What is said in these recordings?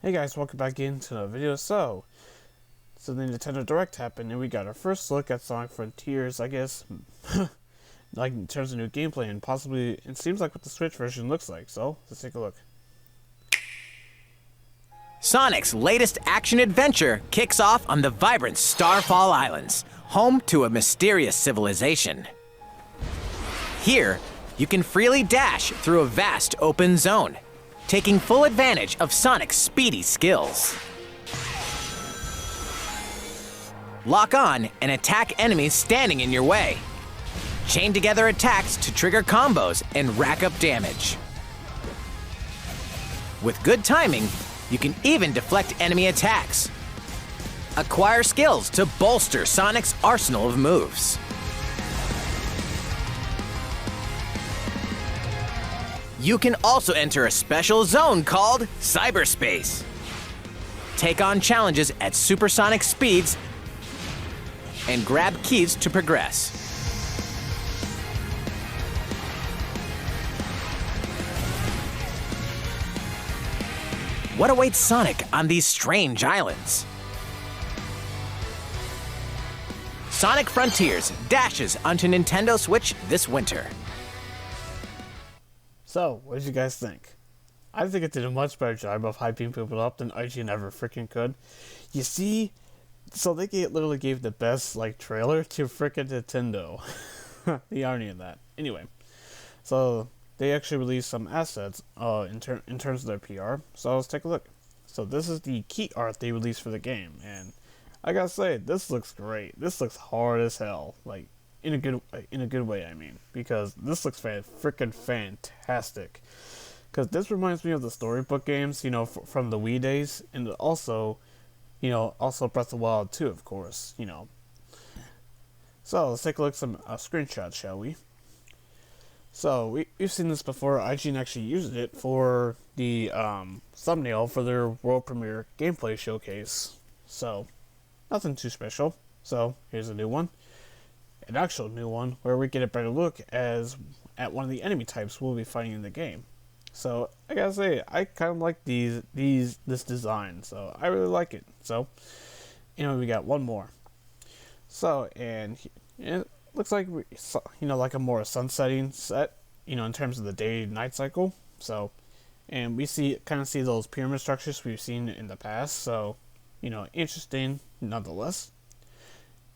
Hey guys, welcome back into the video. So the Nintendo Direct happened and we got our first look at Sonic Frontiers, I guess, like in terms of new gameplay and possibly, it seems like what the Switch version looks like, so let's take a look. Sonic's latest action-adventure kicks off on the vibrant Starfall Islands, home to a mysterious civilization. Here, you can freely dash through a vast open zone, taking full advantage of Sonic's speedy skills. Lock on and attack enemies standing in your way. Chain together attacks to trigger combos and rack up damage. With good timing, you can even deflect enemy attacks. Acquire skills to bolster Sonic's arsenal of moves. You can also enter a special zone called CyberSpace. Take on challenges at supersonic speeds and grab keys to progress. What awaits Sonic on these strange islands? Sonic Frontiers dashes onto Nintendo Switch this winter. So, what did you guys think? I think it did a much better job of hyping people up than IGN ever freaking could. You see, so they literally gave the best trailer to freaking Nintendo. The irony of that. Anyway, so they actually released some assets in terms of their PR. So let's take a look. So this is the key art they released for the game, and I gotta say, this looks great. This looks hard as hell, in a good way, I mean, because this looks freaking fantastic. Because this reminds me of the storybook games, from the Wii days, and also Breath of the Wild 2, of course, So let's take a look at some screenshots, shall we? So we've seen this before. IGN actually used it for the thumbnail for their world premiere gameplay showcase. So nothing too special. So here's a new one. An actual new one where we get a better look at one of the enemy types we'll be fighting in the game. So I gotta say, I kind of like this design, so I really like it. So we got one more. So and it looks like like a more sunsetting set, in terms of the day-night cycle. So and we kind of see those pyramid structures we've seen in the past. So interesting nonetheless.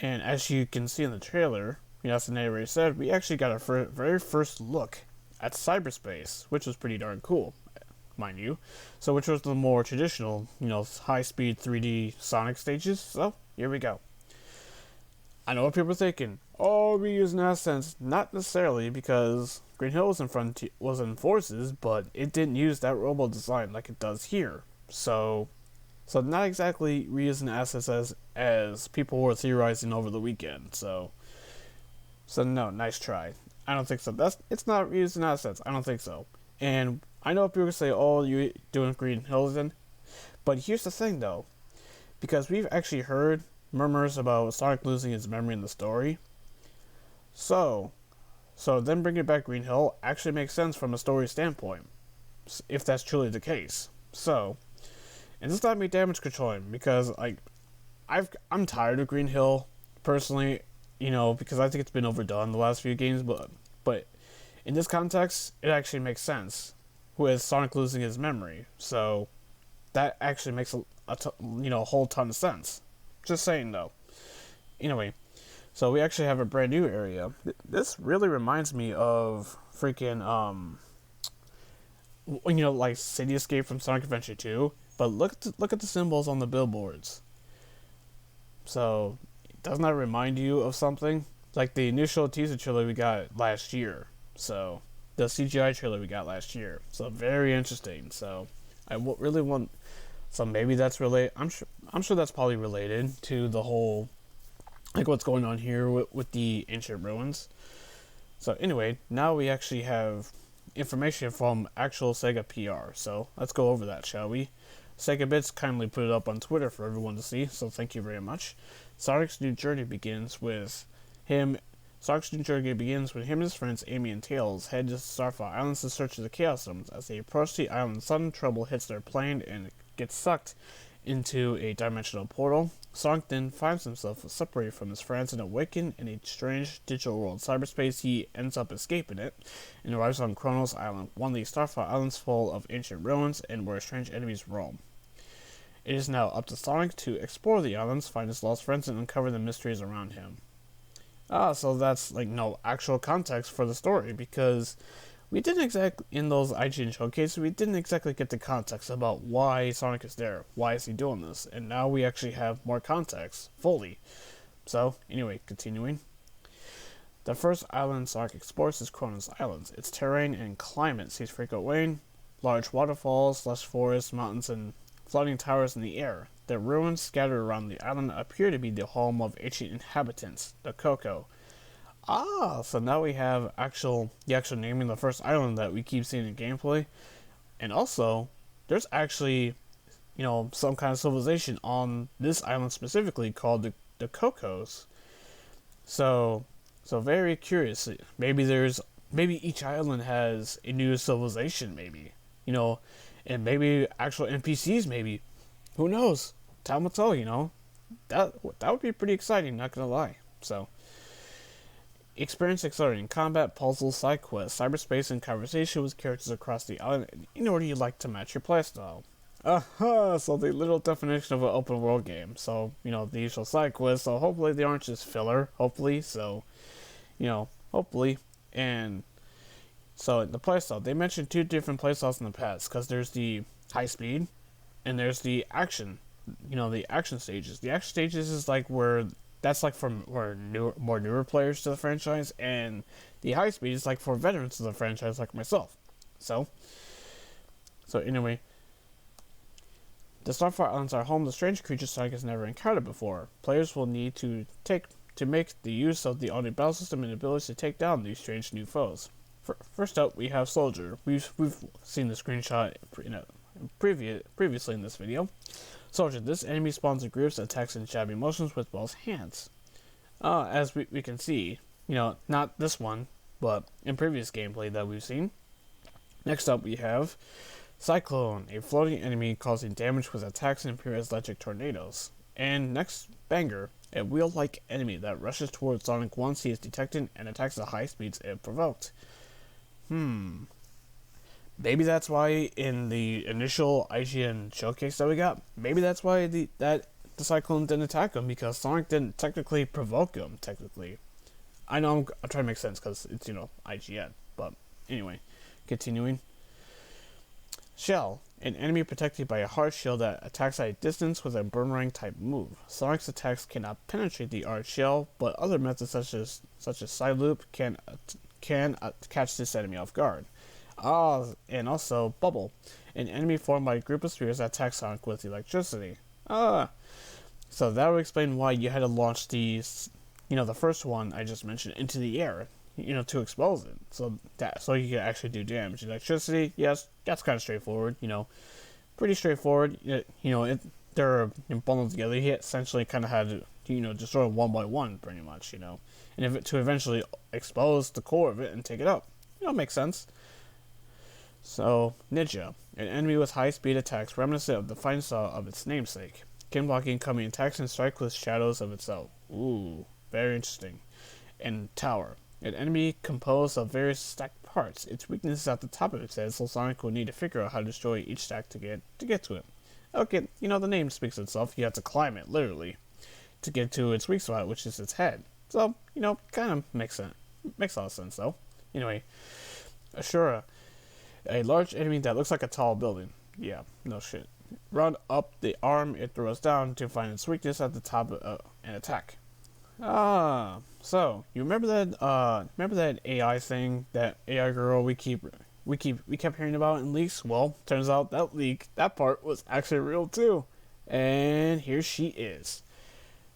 And as you can see in the trailer, as the narrator said, we actually got our very first look at CyberSpace, which was pretty darn cool, mind you. So which was the more traditional, high-speed 3D Sonic stages. So here we go. I know what people are thinking. Oh, reusing assets. Not necessarily, because Green Hill was in Forces, but it didn't use that robo design like it does here. So not exactly reusing assets as people were theorizing over the weekend. So no, nice try. I don't think so. It's not reusing assets. I don't think so. And I know people say, "Oh, you're doing Green Hills," but here's the thing, though, because we've actually heard murmurs about Sonic losing his memory in the story. So then bringing back Green Hill actually makes sense from a story standpoint, if that's truly the case. So. And this not me damage controlling, because I'm tired of Green Hill personally, because I think it's been overdone the last few games, but in this context, it actually makes sense with Sonic losing his memory. So that actually makes a whole ton of sense. Just saying though. Anyway, so we actually have a brand new area. This really reminds me of freaking City Escape from Sonic Adventure 2. But look at the symbols on the billboards. So, doesn't that remind you of something? Like the initial teaser trailer we got last year. So, the CGI trailer we got last year. So, very interesting. So, really want. So maybe that's related. I'm sure that's probably related to the whole, what's going on here with the ancient ruins. So anyway, now we actually have information from actual Sega PR. So let's go over that, shall we? Sega Bits kindly put it up on Twitter for everyone to see, so thank you very much. Sonic's new journey begins when him and his friends Amy and Tails head to Starfall Islands in search of the Chaos Stones. As they approach the island, sudden trouble hits their plane and gets sucked into a dimensional portal. Sonic then finds himself separated from his friends and awakened in a strange digital world. CyberSpace, he ends up escaping it and arrives on Kronos Island, one of the Starfire Islands full of ancient ruins and where strange enemies roam. It is now up to Sonic to explore the islands, find his lost friends, and uncover the mysteries around him. So that's like no actual context for the story, because we didn't exactly, in those IGN showcases, we didn't exactly get the context about why Sonic is there, why is he doing this, and now we actually have more context, fully. So, anyway, continuing. The first island Sonic explores is Kronos Island. Its terrain and climate sees frequent rain, large waterfalls, lush forests, mountains, and floating towers in the air. The ruins scattered around the island appear to be the home of ancient inhabitants, the Coco. So now we have the actual naming of the first island that we keep seeing in gameplay. And also, there's actually, some kind of civilization on this island specifically called the Cocos. So very curious. Maybe each island has a new civilization, maybe. And maybe actual NPCs, maybe. Who knows? Time will tell, That would be pretty exciting, not gonna lie. So, experience exciting combat, puzzles, side quests, cyberspace, and conversation with characters across the island in order you'd like to match your playstyle. So the literal definition of an open world game. So, the usual side quests, so hopefully they aren't just filler, hopefully, so, hopefully. And so the playstyle, they mentioned two different playstyles in the past, because there's the high speed, and there's the action, the action stages. The action stages is like that's like for more newer players to the franchise, and the high speed is like for veterans to the franchise like myself. So anyway, the Starfire Islands are home to strange creatures Sonic has never encountered before. Players will need to make the use of the all-new battle system and abilities to take down these strange new foes. First up, we have Soldier. We've seen the screenshot previously in this video. Soldier, this enemy spawns in groups, attacks in shabby motions with both hands. As we can see, not this one, but in previous gameplay that we've seen. Next up, we have Cyclone, a floating enemy causing damage with attacks and appear as electric tornadoes. And next, Banger, a wheel-like enemy that rushes towards Sonic once he is detected and attacks at high speeds if provoked. Maybe that's why in the initial IGN showcase that we got, maybe that's why the Cyclone didn't attack him, because Sonic didn't technically provoke him, technically. I know I'm trying to make sense because it's, IGN. But anyway, continuing. Shell, an enemy protected by a hard shell that attacks at a distance with a boomerang type move. Sonic's attacks cannot penetrate the hard shell, but other methods such as side loop can catch this enemy off guard. And also Bubble, an enemy formed by a group of spheres that attack Sonic with electricity. So that would explain why you had to launch these, the first one I just mentioned, into the air, to expose it. So you can actually do damage. Electricity, yes, that's kind of straightforward, pretty straightforward. They're bundled together. He essentially kind of had to, destroy them one by one, pretty much, and to eventually expose the core of it and take it out. Makes sense. So, Ninja, an enemy with high-speed attacks reminiscent of the fighting style of its namesake. Can block incoming attacks and strike with shadows of itself. Ooh, very interesting. And Tower, an enemy composed of various stacked parts. Its weakness is at the top of its head, so Sonic will need to figure out how to destroy each stack to get to it. Okay, the name speaks for itself. You have to climb it, literally, to get to its weak spot, which is its head. So, kind of makes sense. Makes a lot of sense, though. Anyway, Ashura, a large enemy that looks like a tall building. Yeah, no shit. Run up the arm it throws down to find its weakness at the top and attack. So you remember that AI thing, that AI girl we kept hearing about in leaks? Well, turns out that part was actually real too. And here she is.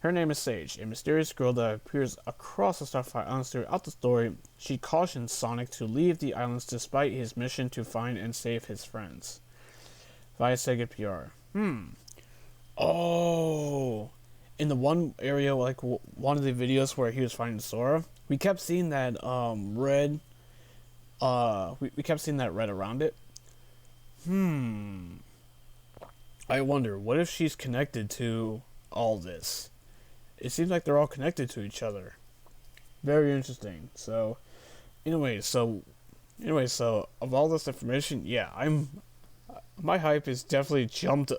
Her name is Sage, a mysterious girl that appears across the Starfire Islands throughout the story. She cautions Sonic to leave the islands despite his mission to find and save his friends. Via Sega PR. Oh, in the one area, like one of the videos where he was finding Sora, we kept seeing that red. We kept seeing that red around it. I wonder, what if she's connected to all this? It seems like they're all connected to each other. Very interesting. So, anyway, so of all this information, yeah, my hype is definitely jumped,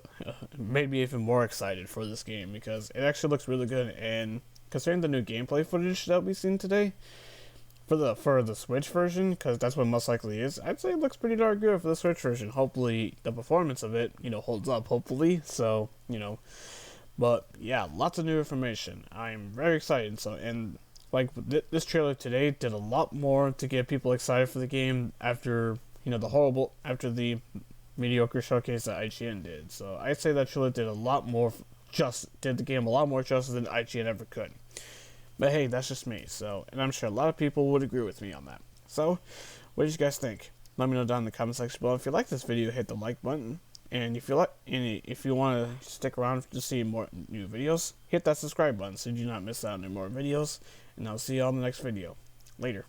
made me even more excited for this game because it actually looks really good. And considering the new gameplay footage that we've seen today for the Switch version, because that's what most likely is, I'd say it looks pretty darn good for the Switch version. Hopefully, the performance of it, holds up. Hopefully, so but yeah, lots of new information. I'm very excited. So and like this trailer today did a lot more to get people excited for the game after after the mediocre showcase that IGN did. So I'd say that trailer did a lot more, did the game a lot more justice than IGN ever could. But hey, that's just me. So, and I'm sure a lot of people would agree with me on that. So, what did you guys think? Let me know down in the comment section below. If you like this video, hit the like button. And if you want to stick around to see more new videos, hit that subscribe button so you do not miss out on any more videos. And I'll see you all in the next video. Later.